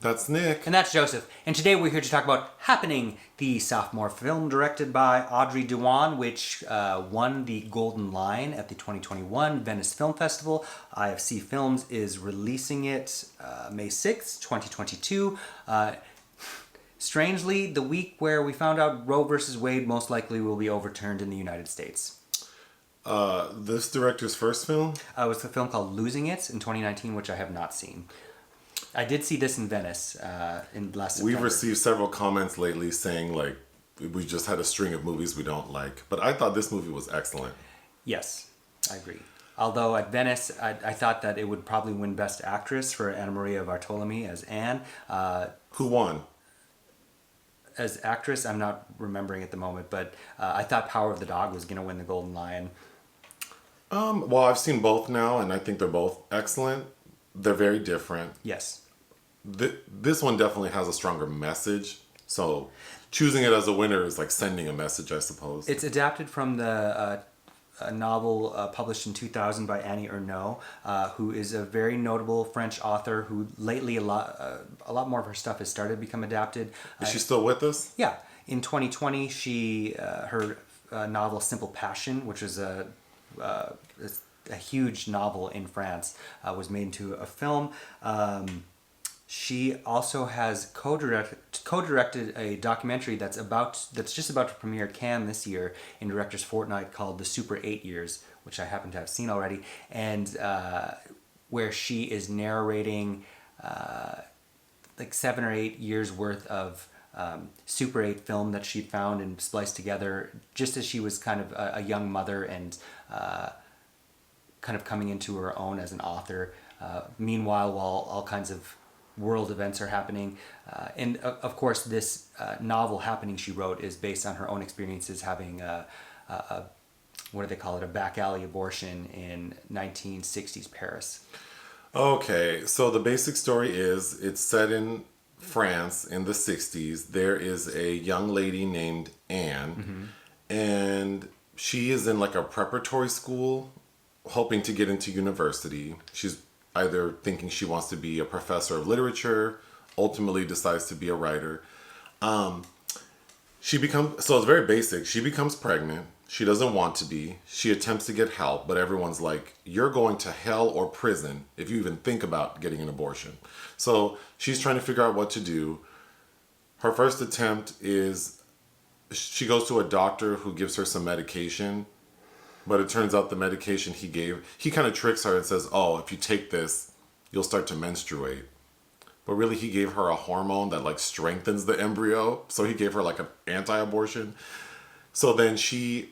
That's Nick. And that's Joseph. And today we're here to talk about Happening, the sophomore film directed by Audrey Diwan, which won the Golden Lion at the 2021 Venice Film Festival. IFC Films is releasing it May 6th, 2022. Strangely, the week where we found out Roe versus Wade most likely will be overturned in the United States. This director's first film? It was a film called Losing It in 2019, which I have not seen. I did see this in Venice in last September. We've received several comments lately saying, like, we just had a string of movies we don't like. But I thought this movie was excellent. Yes, I agree. Although at Venice, I thought that it would probably win Best Actress for Anamaria Vartolomei as Anne. Who won? As actress, I'm not remembering at the moment, but I thought Power of the Dog was going to win the Golden Lion. Well, I've seen both now, and I think they're both excellent. They're very different. Yes. This one definitely has a stronger message. So choosing it as a winner is like sending a message, I suppose. It's adapted from the a novel published in 2000 by Annie Ernaux, who is a very notable French author who lately a lot more of her stuff has started to become adapted. Is she still with us? Yeah. In 2020, her novel Simple Passion, which was a huge novel in France, was made into a film. She also has co-directed a documentary that's just about to premiere at Cannes this year in Directors Fortnight called The Super 8 Years, which I happen to have seen already, and where she is narrating like 7 or 8 years worth of Super 8 film that she'd found and spliced together just as she was kind of a young mother and kind of coming into her own as an author. Meanwhile, while all kinds of world events are happening. And of course, this novel, Happening, she wrote, is based on her own experiences having what do they call it, a back alley abortion in 1960s Paris. Okay, so the basic story is it's set in France in the 60s. There is a young lady named Anne, and she is in like a preparatory school hoping to get into university. She's either thinking she wants to be a professor of literature, ultimately decides to be a writer. So it's very basic. She becomes pregnant. She doesn't want to be. She attempts to get help, but everyone's like, you're going to hell or prison if you even think about getting an abortion. So she's trying to figure out what to do. Her first attempt is she goes to a doctor who gives her some medication. But it turns out the medication he kind of tricks her and says, oh, if you take this, you'll start to menstruate. But really, he gave her a hormone that like strengthens the embryo. So he gave her like an anti-abortion. So then she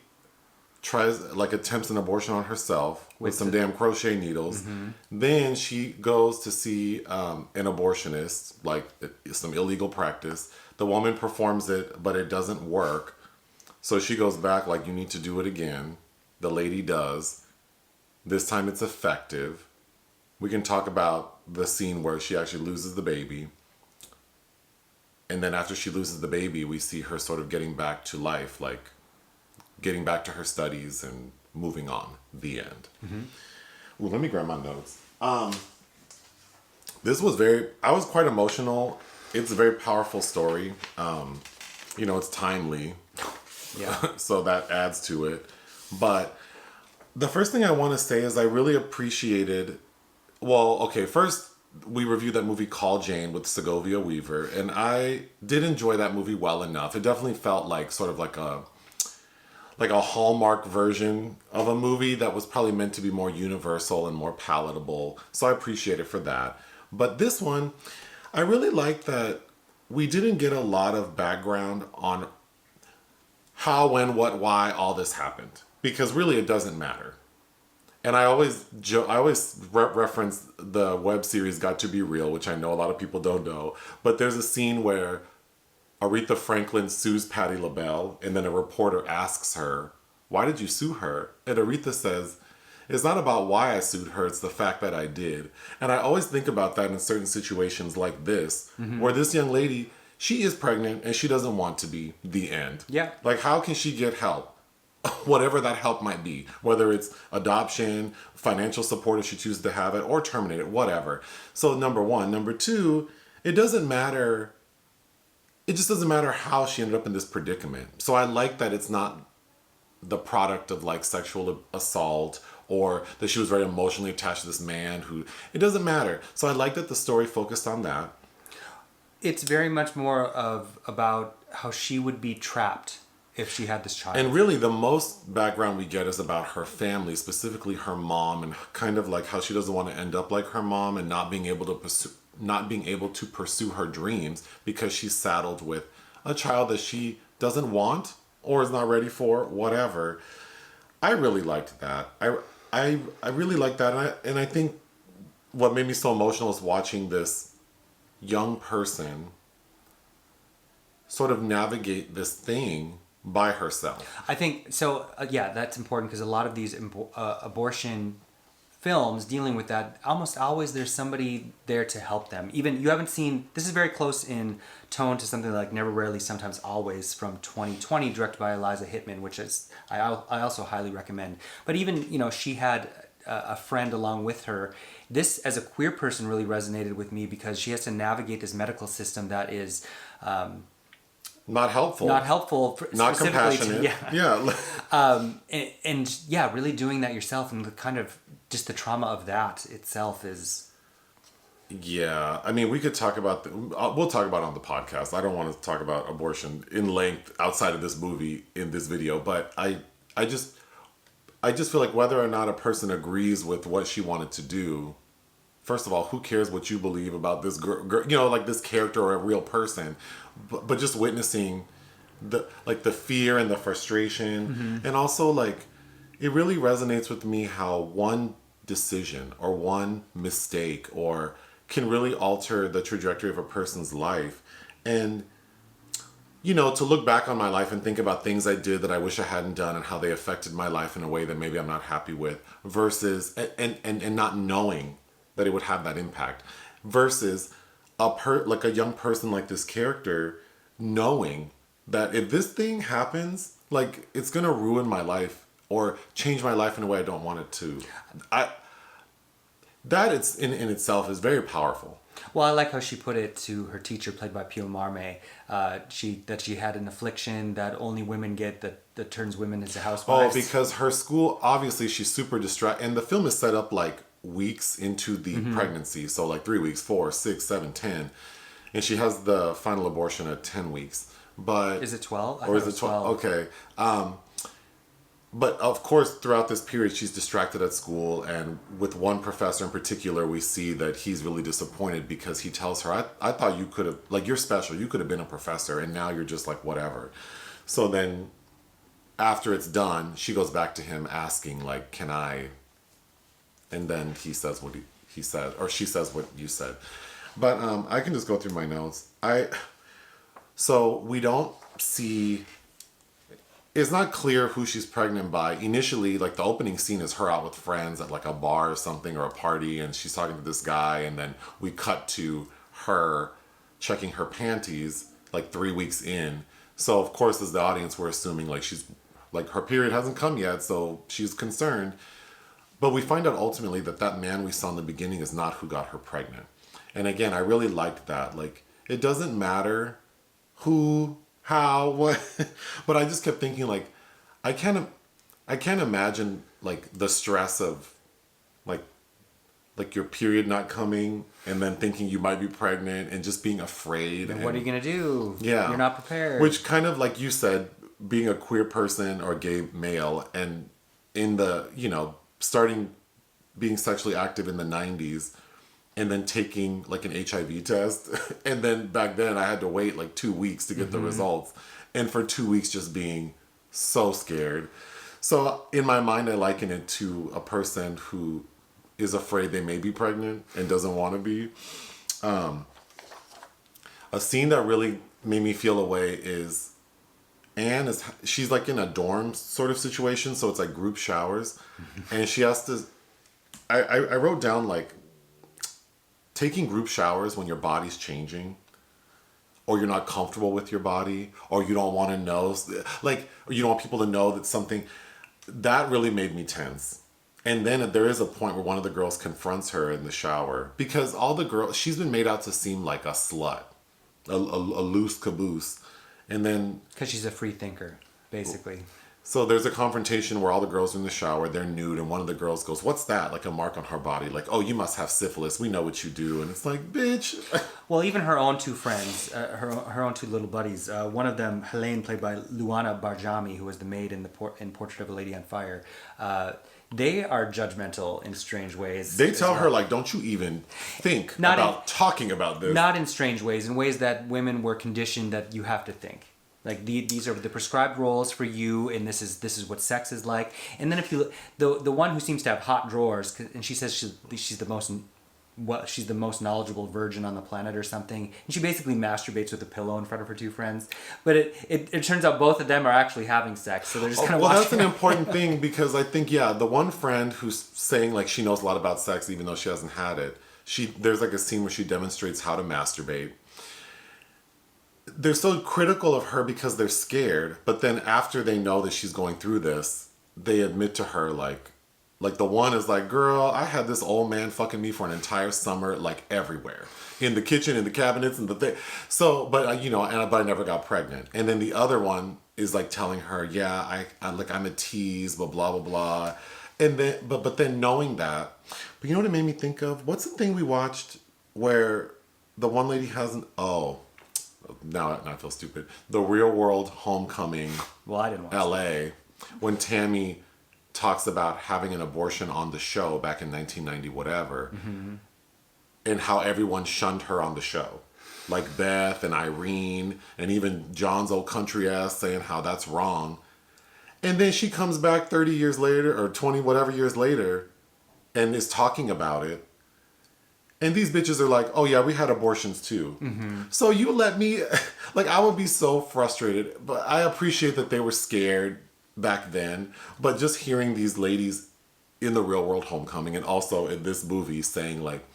attempts an abortion on herself with some damn crochet needles. Then she goes to see an abortionist, like some illegal practice. The woman performs it, but it doesn't work. So she goes back like, you need to do it again. The lady does. This time it's effective. We can talk about the scene where she actually loses the baby. And then after she loses the baby, we see her sort of getting back to life, like getting back to her studies and moving on. The end. Ooh, let me grab my notes. I was quite emotional. It's a very powerful story. It's timely. Yeah. So that adds to it. But the first thing I want to say is I really appreciated, first we reviewed that movie Call Jane with Segovia Weaver, and I did enjoy that movie well enough. It definitely felt like sort of like a Hallmark version of a movie that was probably meant to be more universal and more palatable. So I appreciate it for that. But this one, I really liked that we didn't get a lot of background on how, when, what, why all this happened. Because really it doesn't matter. And I always reference the web series Got to Be Real, which I know a lot of people don't know. But there's a scene where Aretha Franklin sues Patti LaBelle, and then a reporter asks her, why did you sue her? And Aretha says, it's not about why I sued her, it's the fact that I did. And I always think about that in certain situations like this, where this young lady, she is pregnant and she doesn't want to be. The end. Yeah. Like, how can she get help? Whatever that help might be, whether it's adoption, financial support if she chooses to have it, or terminate it, whatever. So number one. Number two, it doesn't matter. It just doesn't matter how she ended up in this predicament. So I like that it's not the product of like sexual assault, or that she was very emotionally attached to this man who, it doesn't matter. So I like that the story focused on that. It's very much more of about how she would be trapped if she had this child. And really the most background we get is about her family, specifically her mom, and kind of like how she doesn't want to end up like her mom and not being able to pursue her dreams because she's saddled with a child that she doesn't want or is not ready for, whatever. I really liked that. I really liked that, and I think what made me so emotional is watching this young person sort of navigate this thing by herself. I think so. Yeah, that's important because a lot of these abortion films dealing with that, almost always there's somebody there to help them. Even you haven't seen, this is very close in tone to something like Never, Rarely, Sometimes, Always from 2020, directed by Eliza Hittman, which is I also highly recommend. But even, you know, she had a friend along with her. This, as a queer person, really resonated with me because she has to navigate this medical system that is not helpful. Not helpful. Not compassionate. And yeah, really doing that yourself, and the kind of just the trauma of that itself is. Yeah, I mean, we could talk about we'll talk about it on the podcast. I don't want to talk about abortion in length outside of this movie in this video, but I just feel like whether or not a person agrees with what she wanted to do, first of all, who cares what you believe about this girl, you know, like this character or a real person, but just witnessing the fear and the frustration, and also like it really resonates with me how one decision or one mistake or can really alter the trajectory of a person's life. And you know, to look back on my life and think about things I did that I wish I hadn't done and how they affected my life in a way that maybe I'm not happy with, versus and not knowing that it would have that impact, versus like a young person like this character knowing that if this thing happens, like it's gonna ruin my life or change my life in a way I don't want it to. That it's in itself is very powerful. Well, I like how she put it to her teacher, played by Pio Marmé. She had an affliction that only women get, that turns women into housewives. Oh, because her school, obviously she's super distracted, and the film is set up like weeks into the pregnancy, so like 3 weeks, 4, 6, 7, 10, and she has the final abortion at 10 weeks. But is it 12? Or is it 12? Okay. But of course, throughout this period, she's distracted at school, and with one professor in particular, we see that he's really disappointed because he tells her, I thought you could have, like, you're special, you could have been a professor, and now you're just like, whatever. So then, after it's done, she goes back to him asking, like, can I? And then he says what he said, or she says what you said. But I can just go through my notes. So we don't see... It's not clear who she's pregnant by. Initially, like the opening scene is her out with friends at like a bar or something, or a party, and she's talking to this guy, and then we cut to her checking her panties like 3 weeks in. So of course, as the audience, we're assuming like she's like her period hasn't come yet, so she's concerned. But we find out ultimately that man we saw in the beginning is not who got her pregnant. And again, I really liked that. Like, it doesn't matter who, how, what, but I just kept thinking, like, I can't imagine like the stress of like your period not coming and then thinking you might be pregnant and just being afraid. And what are you gonna do? Yeah, you're not prepared. Which kind of, like you said, being a queer person or gay male, and in the, you know, starting being sexually active in the 90s, and then taking like an HIV test. And then back then I had to wait like 2 weeks to get the results. And for 2 weeks just being so scared. So in my mind, I liken it to a person who is afraid they may be pregnant and doesn't want to be. A scene that really made me feel a way is Anne she's like in a dorm sort of situation. So it's like group showers. And she has to, I wrote down like, taking group showers when your body's changing, or you're not comfortable with your body, or you don't want to know, like, or you don't want people to know that something, that really made me tense. And then there is a point where one of the girls confronts her in the shower because all the girls, she's been made out to seem like a slut, a loose caboose. And then... Because she's a free thinker, basically. So there's a confrontation where all the girls are in the shower, they're nude, and one of the girls goes, "What's that?" Like a mark on her body. Like, "Oh, you must have syphilis. We know what you do." And it's like, bitch. Well, even her own two friends, her own two little buddies, one of them, Helene, played by Luana Barjami, who was the maid in in Portrait of a Lady on Fire, they are judgmental in strange ways. They tell her, like, don't you even think about talking about this. Not in strange ways, in ways that women were conditioned that you have to think. Like these are the prescribed roles for you, and this is what sex is like. And then if you the one who seems to have hot drawers, and she says she's the most knowledgeable virgin on the planet or something, and she basically masturbates with a pillow in front of her two friends. But it turns out both of them are actually having sex, so they're just kind of watching. Well, that's an important thing because I think the one friend who's saying like she knows a lot about sex even though she hasn't had it. There's like a scene where she demonstrates how to masturbate. They're so critical of her because they're scared, but then after they know that she's going through this, they admit to her like the one is like, "Girl, I had this old man fucking me for an entire summer, like everywhere, in the kitchen, in the cabinets, and the thing." So, but but I never got pregnant. And then the other one is like telling her, "Yeah, I'm a tease, blah blah blah blah," and then but then knowing that, but you know what it made me think of? What's the thing we watched where the one lady hasn't? Oh. Now I feel stupid. The Real World Homecoming. Well, I didn't watch LA. When Tammy talks about having an abortion on the show back in 1990, whatever, and how everyone shunned her on the show. Like Beth and Irene, and even John's old country ass saying how that's wrong. And then she comes back 30 years later, or 20 whatever years later, and is talking about it. And these bitches are like, "Oh yeah, we had abortions too." So you let me, like, I would be so frustrated. But I appreciate that they were scared back then. But just hearing these ladies in the Real World Homecoming and also in this movie saying like,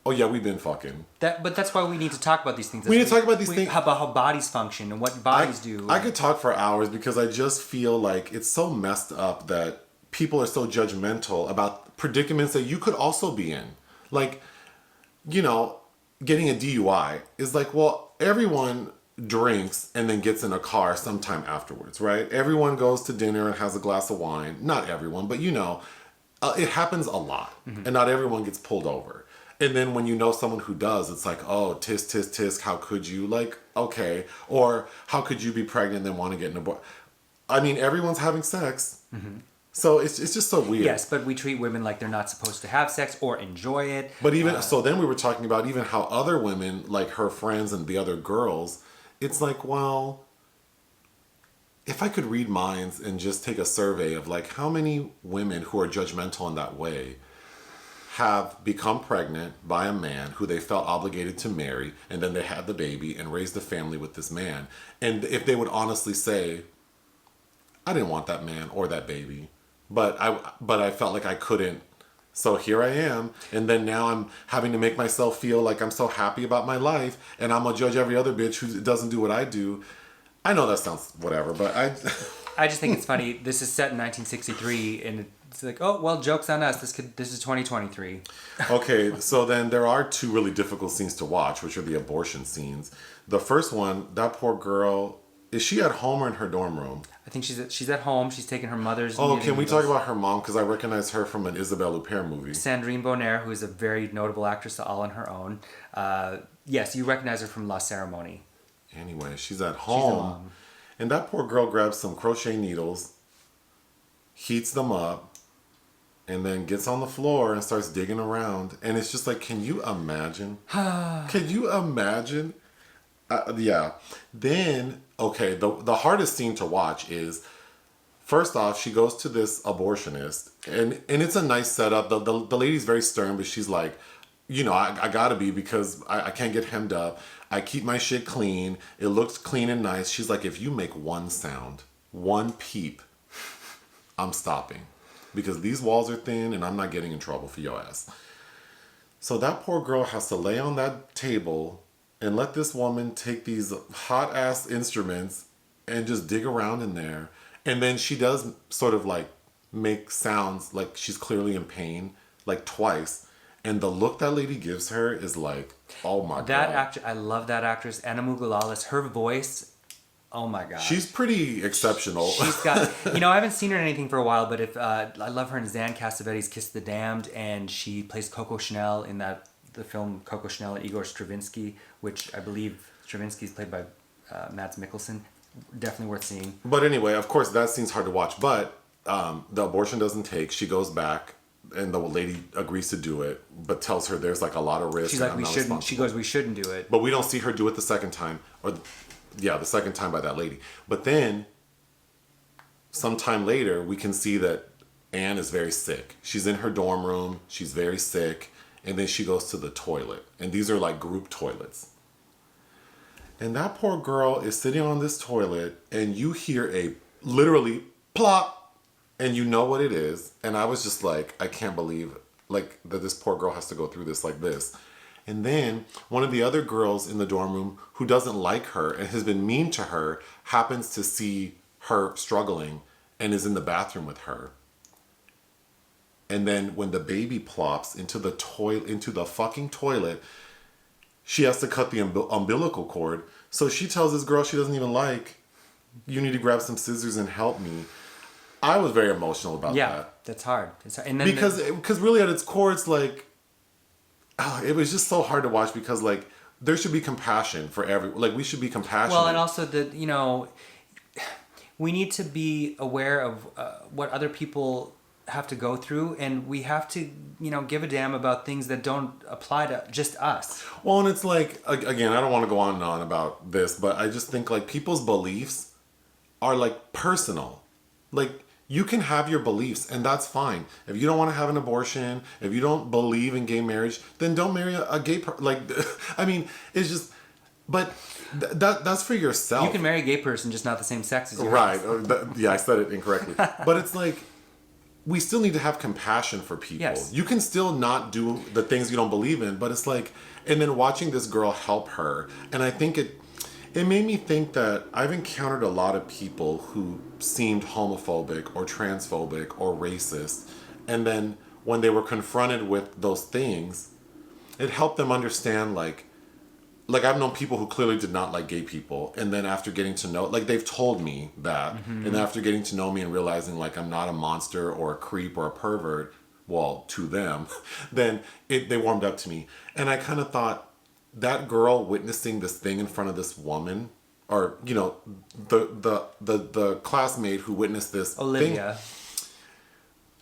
"Oh yeah, we've been fucking." But that's why we need to talk about these things. We need to talk about these things. About how bodies function and what bodies do. I could talk for hours because I just feel like it's so messed up that people are so judgmental about predicaments that you could also be in. Like, getting a DUI is like, well, everyone drinks and then gets in a car sometime afterwards, right? Everyone goes to dinner and has a glass of wine. Not everyone, but it happens a lot. And not everyone gets pulled over. And then when you know someone who does, it's like, "Oh, tisk, tisk, tisk, how could you?" Like, okay. Or how could you be pregnant and then want to get an abortion? I mean, everyone's having sex. So it's just so weird. Yes, but we treat women like they're not supposed to have sex or enjoy it. But even so, then we were talking about even how other women, like her friends and the other girls, it's like, well, if I could read minds and just take a survey of like how many women who are judgmental in that way have become pregnant by a man who they felt obligated to marry, and then they had the baby and raised a family with this man, and if they would honestly say, "I didn't want that man or that baby. But I felt like I couldn't. So here I am. And then now I'm having to make myself feel like I'm so happy about my life. And I'm going to judge every other bitch who doesn't do what I do." I know that sounds whatever, but I just think it's funny. This is set in 1963, and it's like, oh, well, joke's on us. This is 2023. Okay, so then there are two really difficult scenes to watch, which are the abortion scenes. The first one, that poor girl... Is she at home or in her dorm room? I think she's at home. She's taking her mother's... Oh, can we talk about her mom? Because I recognize her from an Isabelle Huppert movie. Sandrine Bonnaire, who is a very notable actress all on her own. Yes, you recognize her from La Cérémonie. Anyway, she's at home. She's a mom. And that poor girl grabs some crochet needles, heats them up, and then gets on the floor and starts digging around. And it's just like, can you imagine? Can you imagine? Yeah. Then, okay, the hardest scene to watch is, first off, she goes to this abortionist, and it's a nice setup. The lady's very stern, but she's like, I gotta be because I can't get hemmed up. I keep my shit clean. It looks clean and nice. She's like, if you make one sound, one peep, I'm stopping. Because these walls are thin and I'm not getting in trouble for your ass. So that poor girl has to lay on that table and let this woman take these hot ass instruments and just dig around in there. And then she does sort of like make sounds like she's clearly in pain, like twice. And the look that lady gives her is like, oh my God. That actor, I love that actress, Anna Mugalalis. Her voice, oh my God. She's pretty exceptional. She's got, I haven't seen her in anything for a while, but if I love her in Zan Cassavetes' Kiss the Damned, and she plays Coco Chanel in the film Coco Chanel and Igor Stravinsky, which I believe Stravinsky is played by Mads Mikkelsen. Definitely worth seeing. But anyway, of course, that scene's hard to watch. But the abortion doesn't take. She goes back, and the lady agrees to do it, but tells her there's like a lot of risk. She's like, we shouldn't. She goes, we shouldn't do it. But we don't see her do it the second time, the second time by that lady. But then, sometime later, we can see that Anne is very sick. She's in her dorm room. She's very sick, and then she goes to the toilet, and these are like group toilets. And that poor girl is sitting on this toilet, and you hear a literally plop, and you know what it is. And I was just like, I can't believe like that this poor girl has to go through this like this. And then one of the other girls in the dorm room who doesn't like her and has been mean to her happens to see her struggling and is in the bathroom with her. And then when the baby plops into the fucking toilet, she has to cut the umbilical cord. So she tells this girl she doesn't even like, you need to grab some scissors and help me. I was very emotional about that. Yeah, that's hard. It's hard. And then because really at its core, it's like, it was just so hard to watch because like there should be compassion for we should be compassionate. Well, and also we need to be aware of what other people have to go through, and we have to give a damn about things that don't apply to just us. Well, and it's like, again, I don't want to go on and on about this, but I just think like people's beliefs are like personal. Like you can have your beliefs and that's fine. If you don't want to have an abortion, if you don't believe in gay marriage, then don't marry a gay person. Like, I mean, it's just, but that's for yourself. You can marry a gay person, just not the same sex as you. Right. Yeah, I said it incorrectly. But it's like, we still need to have compassion for people. Yes. You can still not do the things you don't believe in, but it's like, and then watching this girl help her, and I think it made me think that I've encountered a lot of people who seemed homophobic or transphobic or racist, and then when they were confronted with those things, it helped them understand like I've known people who clearly did not like gay people, and then after getting to know, like they've told me that, and then after getting to know me and realizing like I'm not a monster or a creep or a pervert, well, to them, then they warmed up to me. And I kind of thought, that girl witnessing this thing in front of this woman, or the classmate who witnessed this Olivia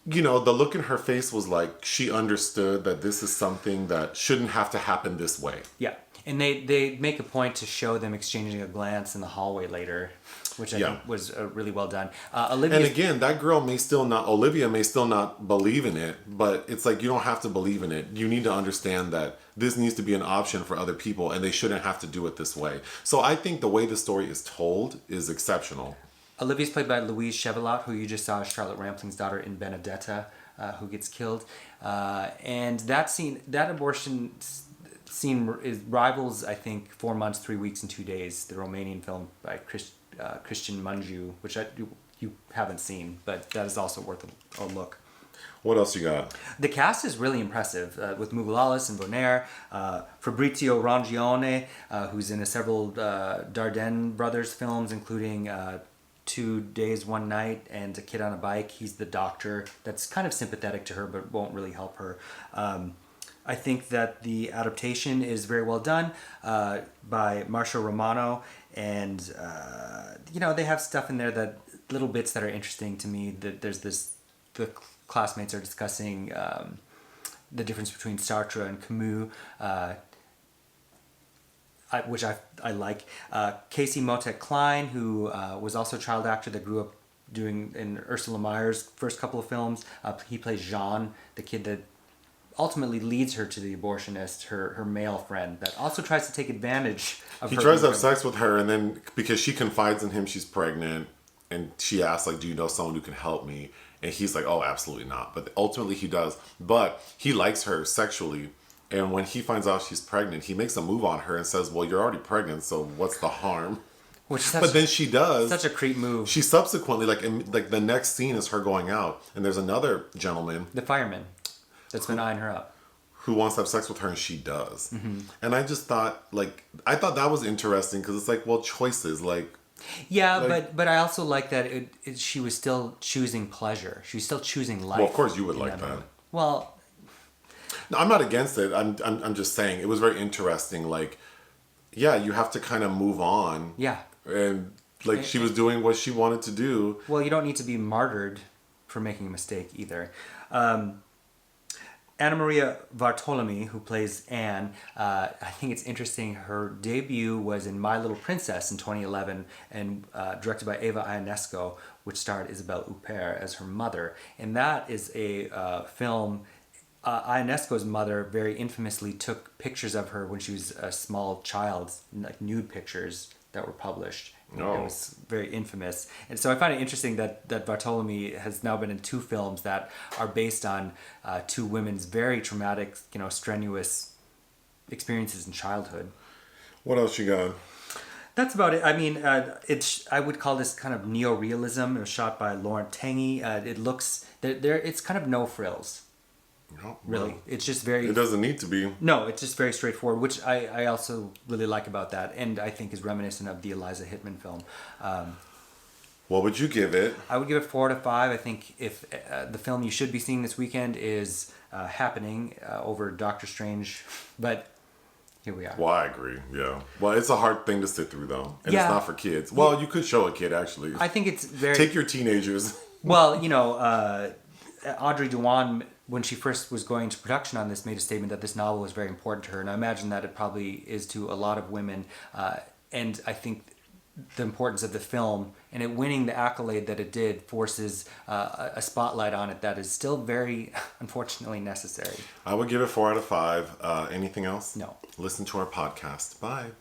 thing, the look in her face was like she understood that this is something that shouldn't have to happen this way. Yeah. And they make a point to show them exchanging a glance in the hallway later, which I think was really well done. Olivia, and again, Olivia may still not believe in it, but it's like you don't have to believe in it. You need to understand that this needs to be an option for other people, and they shouldn't have to do it this way. So I think the way the story is told is exceptional. Olivia's played by Louise Chevalot, who you just saw as Charlotte Rampling's daughter in Benedetta, who gets killed. And that abortion scene rivals, I think, 4 months, 3 weeks, and 2 days, the Romanian film by Christian Mungiu, which you haven't seen, but that is also worth a look. What else you got? The cast is really impressive, with Mugalalis and Bonnaire, Fabrizio Rangione, who's in several Dardenne brothers films, including 2 Days, 1 Night, and A Kid on a Bike. He's the doctor that's kind of sympathetic to her, but won't really help her. I think that the adaptation is very well done by Marcia Romano, and they have stuff in there, that little bits that are interesting to me. That there's the classmates are discussing the difference between Sartre and Camus, which I like. Kacey Mottet Klein, who was also a child actor that grew up doing in Ursula Meyer's first couple of films. He plays Jean, the kid that ultimately leads her to the abortionist, her male friend, that also tries to take advantage of her. He tries to have sex with her, and then because she confides in him she's pregnant, and she asks, like, do you know someone who can help me? And he's like, oh, absolutely not. But ultimately he does. But he likes her sexually, and when he finds out she's pregnant, he makes a move on her and says, well, you're already pregnant, so what's the harm? Which is but then she does. Such a creep move. She subsequently, like the next scene is her going out, and there's another gentleman, the fireman, that's been eyeing her up, who wants to have sex with her, and she does. Mm-hmm. And I just thought, that was interesting because it's like, well, choices, Yeah, but I also like that she was still choosing pleasure. She was still choosing life. Well, of course you would like that. Moment. Well, no, I'm not against it. I'm just saying it was very interesting. Yeah, you have to kind of move on. Yeah. And she was doing what she wanted to do. Well, you don't need to be martyred for making a mistake either. Anamaria Vartolomei, who plays Anne, I think it's interesting. Her debut was in My Little Princess in 2011, and directed by Eva Ionesco, which starred Isabelle Huppert as her mother. And that is a film. Ionesco's mother very infamously took pictures of her when she was a small child, like nude pictures that were published. Oh. It was very infamous. And so I find it interesting that Vartolomei has now been in 2 films that are based on 2 women's very traumatic, strenuous experiences in childhood. What else you got? That's about it. I mean, I would call this kind of neo-realism. It was shot by Laurent Tanguy. It looks, it's kind of no frills. No, really. no. It's just very... It doesn't need to be. No, it's just very straightforward, which I also really like about that, and I think is reminiscent of the Eliza Hittman film. What would you give it? I would give it 4 out of 5. I think if the film you should be seeing this weekend is Happening over Doctor Strange, but here we are. Well, I agree, yeah. Well, it's a hard thing to sit through, though, and Yeah. it's not for kids. Well, you could show a kid, actually. I think it's very... Take your teenagers. Well, Audrey Diwan, when she first was going to production on this, made a statement that this novel was very important to her, and I imagine that it probably is to a lot of women. And I think the importance of the film and it winning the accolade that it did forces a spotlight on it that is still very, unfortunately, necessary. I would give it 4 out of 5. Anything else? No. Listen to our podcast. Bye.